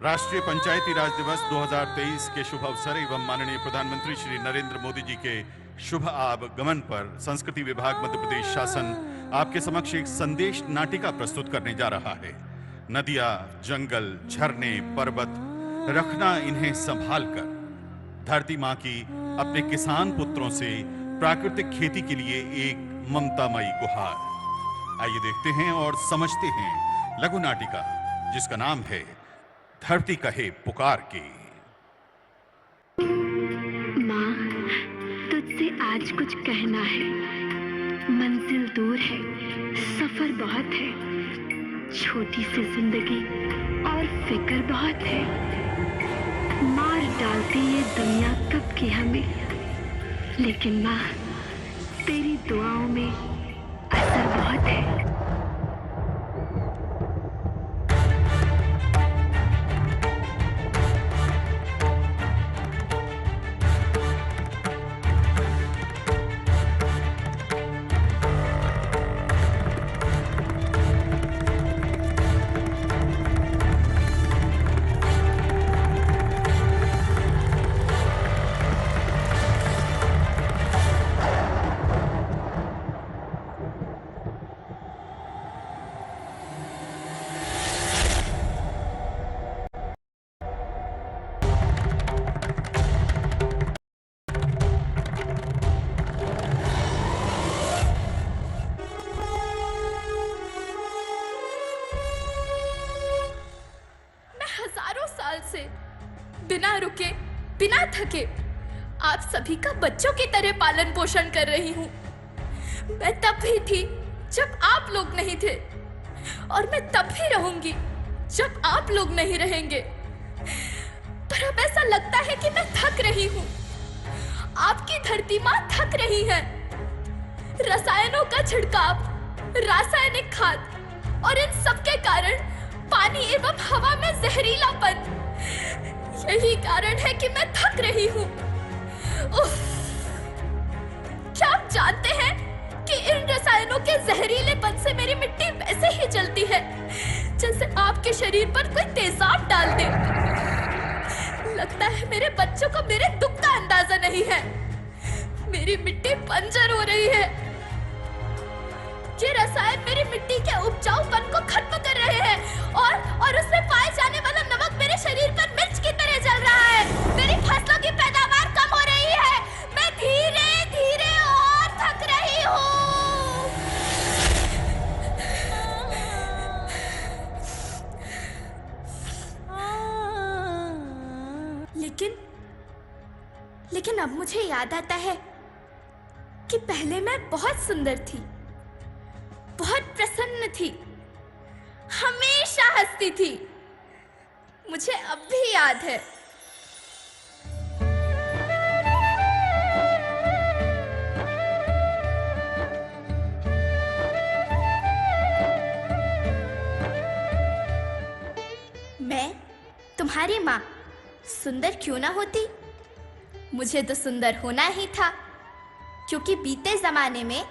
राष्ट्रीय पंचायती राज दिवस 2023 के शुभ अवसर एवं माननीय प्रधानमंत्री श्री नरेंद्र मोदी जी के शुभ आगमन पर संस्कृति विभाग मध्य प्रदेश शासन आपके समक्ष एक संदेश नाटिका प्रस्तुत करने जा रहा है। नदियां, जंगल, झरने, पर्वत, रखना इन्हें संभाल कर धरती मां की अपने किसान पुत्रों से प्राकृतिक खेती के लिए एक ममतामयी गुहार। आइए देखते हैं और समझते हैं लघु नाटिका जिसका नाम है धरती कहे पुकार की। माँ, तुझसे आज कुछ कहना है। मंजिल दूर है, सफर बहुत है, छोटी सी जिंदगी और फिक्र बहुत है। मार डालती ये दुनिया कब की हमें, लेकिन माँ तेरी दुआओं में असर बहुत है। हजारों साल से बिना रुके, बिना थके आप सभी का बच्चों की तरह पालन पोषण कर रही हूँ। मैं तब भी थी जब आप लोग नहीं थे और मैं तब भी रहूंगी जब आप लोग नहीं रहेंगे। पर अब ऐसा लगता है कि मैं थक रही हूँ। आपकी धरती माँ थक रही है। रसायनों का छिड़काव, रासायनिक खाद और इन सब के कारण पानी एवं हवा में जहरीलापन, यही कारण है कि मैं थक रही हूँ। क्या आप जानते हैं कि इन रसायनों के जहरीलेपन से मेरी मिट्टी वैसे ही जलती है जैसे आपके शरीर पर कोई तेजाब डाल दे। लगता है मेरे बच्चों को मेरे दुख का अंदाजा नहीं है। मेरी मिट्टी बंजर हो रही है। ये रसायन मेरी मिट्टी के उपजाऊपन को खत्म कर रहे हैं और उसमें पाए जाने वाला नमक मेरे शरीर पर मिर्च की तरह जल रहा है। मेरी फसलों की पैदावार कम हो रही है। मैं धीरे धीरे और थक रही हूँ। लेकिन अब मुझे याद आता है कि पहले मैं बहुत सुंदर थी, बहुत प्रसन्न थी, हमेशा हंसती थी। मुझे अब भी याद है। मैं तुम्हारी माँ सुंदर क्यों ना होती? मुझे तो सुंदर होना ही था, क्योंकि बीते जमाने में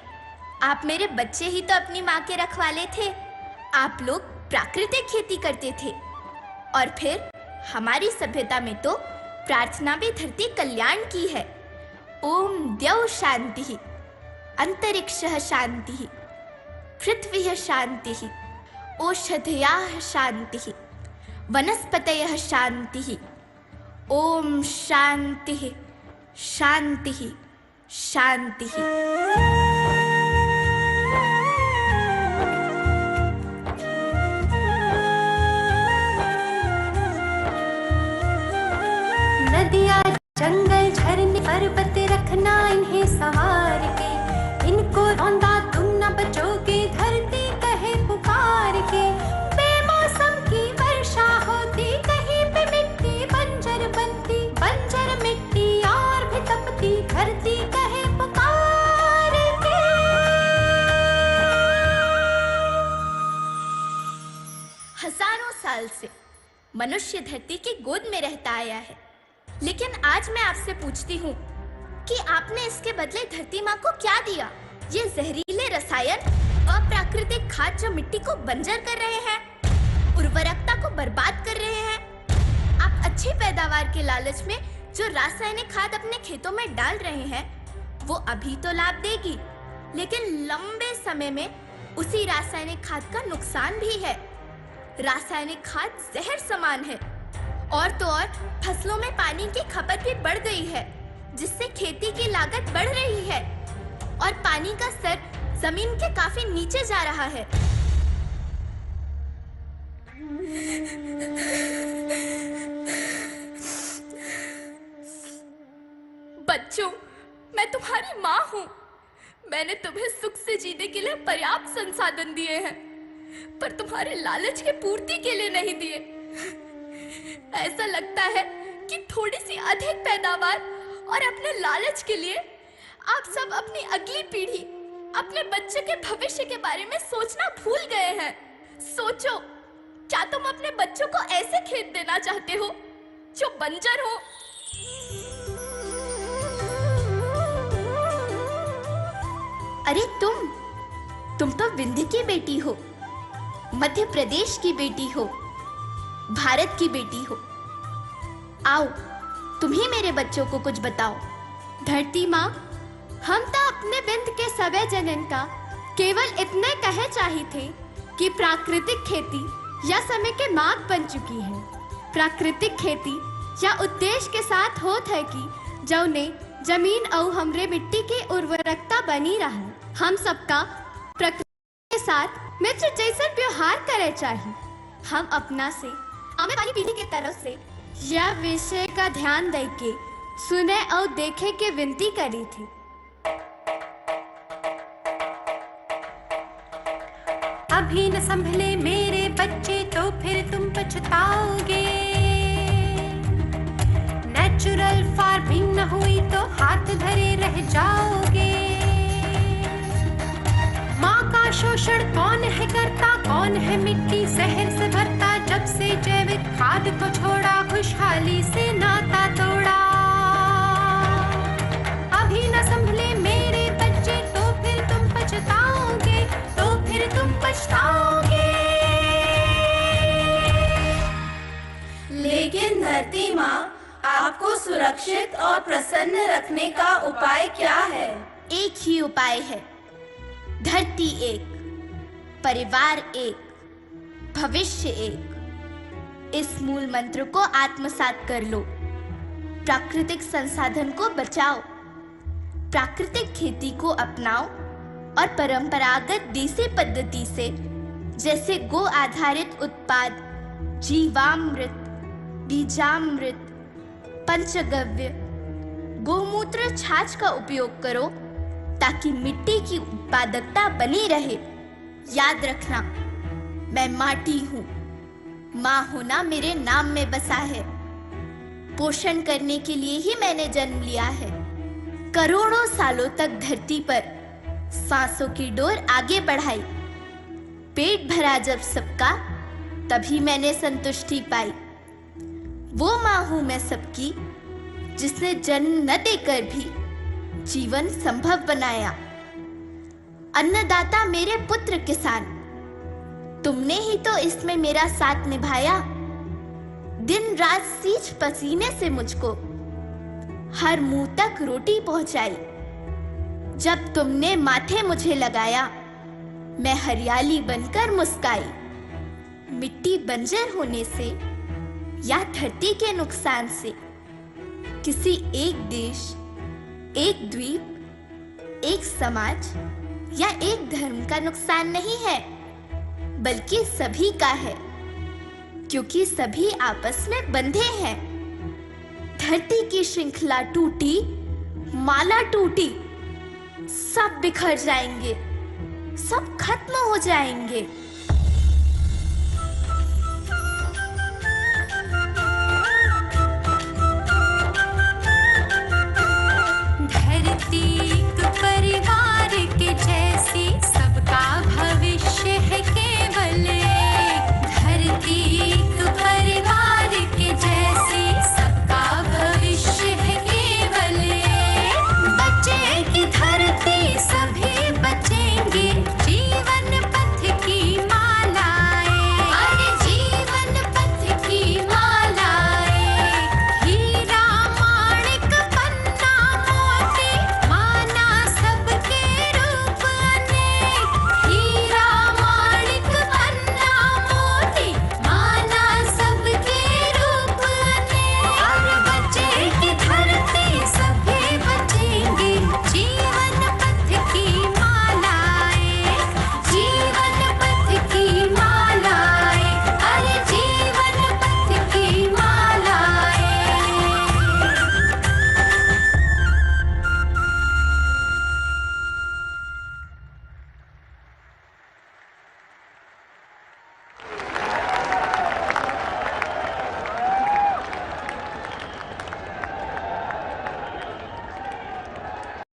आप मेरे बच्चे ही तो अपनी माँ के रखवाले थे। आप लोग प्राकृतिक खेती करते थे और फिर हमारी सभ्यता में तो प्रार्थना भी धरती कल्याण की है। ओम द्यौ शांति, अंतरिक्षः शांति, पृथ्वी शांति, ओषधयः शांति, वनस्पतयः शांति। ओम शांति शांति शांति। नदियाँ, जंगल, झरने, पर्वत रखना इन्हें सवार के। इनको रौंदा तुम न बचोगे, धरती कहे पुकार के। बेमौसम की वर्षा होती, कहीं पे मिट्टी बंजर बनती, बंजर मिट्टी और भी तपती, धरती कहे पुकार के। हजारों साल से मनुष्य धरती की गोद में रहता आया है, लेकिन आज मैं आपसे पूछती हूँ कि आपने इसके बदले धरती माँ को क्या दिया? ये जहरीले रसायन, अप्राकृतिक खाद जो मिट्टी को बंजर कर रहे हैं, उर्वरकता को बर्बाद कर रहे हैं, अच्छी पैदावार के लालच में जो रासायनिक खाद अपने खेतों में डाल रहे हैं, वो अभी तो लाभ देगी, लेकिन लंबे समय में उसी रासायनिक खाद का नुकसान भी है। रासायनिक खाद जहर समान है, और तो और फसलों में पानी की खपत भी बढ़ गई है, जिससे खेती की लागत बढ़ रही है और पानी का स्तर जमीन के काफी नीचे जा रहा है। बच्चों, मैं तुम्हारी माँ हूँ। मैंने तुम्हें सुख से जीने के लिए पर्याप्त संसाधन दिए हैं, पर तुम्हारे लालच की पूर्ति के लिए नहीं दिए। ऐसा लगता है कि थोड़ी सी अधिक पैदावार और अपने लालच के लिए आप सब अपनी अगली पीढ़ी, अपने बच्चे के भविष्य के बारे में सोचना भूल गए हैं। सोचो, क्या तुम अपने बच्चों को ऐसे खेत देना चाहते हो जो बंजर हो? अरे तुम तो विंध्य की बेटी हो, मध्य प्रदेश की बेटी हो, भारत की बेटी हो। आओ, तुम ही मेरे बच्चों को कुछ बताओ। धरती माँ, हम तो अपने बिंद के सवै जनन का केवल इतने कहे चाही थे कि प्राकृतिक खेती या समय के मार्ग बन चुकी है। प्राकृतिक खेती या उद्देश्य के साथ होत है कि जौने जमीन और हमरे मिट्टी की उर्वरकता बनी रहे। हम सबका प्रकृति के साथ मित्र जैसन व्यवहार करे चाहिए। हम अपना से आने वाली पीढ़ी की तरफ से यह विषय का ध्यान दे के सुने और देखे के विनती करी थी। अभी न संभले मेरे बच्चे तो फिर तुम पछताओगे। नेचुरल फार्मिंग न हुई तो हाथ धरे रह जाओगे। माँ का शोषण कौन है करता, कौन है मिट्टी जहर से भरता। जब से जैविक खाद को छोड़ा, खुशहाली से नाता तोड़ा। अभी न संभले मेरे बच्चे तो फिर तुम पछताओगे, तो फिर तुम पछताओगे। लेकिन धरती माँ, आपको सुरक्षित और प्रसन्न रखने का उपाय क्या है? एक ही उपाय है, धरती एक, परिवार एक, भविष्य एक। इस मूल मंत्र को आत्मसात कर लो। प्राकृतिक संसाधन को बचाओ, प्राकृतिक खेती को अपनाओ और परंपरागत देसी पद्धति से, जैसे गो आधारित उत्पाद, जीवामृत, बीजामृत, पंचगव्य, गोमूत्र, छाछ का उपयोग करो ताकि मिट्टी की उत्पादकता बनी रहे। याद रखना, मैं माटी हूँ। माँ होना मेरे नाम में बसा है। पोषण करने के लिए ही मैंने जन्म लिया है। करोड़ों सालों तक धरती पर सांसों की डोर आगे बढ़ाई। पेट भरा जब सबका, तभी मैंने संतुष्टि पाई। वो माँ हूँ मैं सबकी, जिसने जन्म न देकर भी जीवन संभव बनाया। अन्नदाता मेरे पुत्र किसान, तुमने ही तो इसमें मेरा साथ निभाया। दिन रात सींच पसीने से मुझको हर मुंह तक रोटी पहुंचाई। जब तुमने माथे मुझे लगाया, मैं हरियाली बनकर मुस्काई। मिट्टी बंजर होने से या धरती के नुकसान से किसी एक देश, एक द्वीप, एक समाज या एक धर्म का नुकसान नहीं है, बल्कि सभी का है, क्योंकि सभी आपस में बंधे हैं। धरती की श्रृंखला टूटी, माला टूटी, सब बिखर जाएंगे, सब खत्म हो जाएंगे।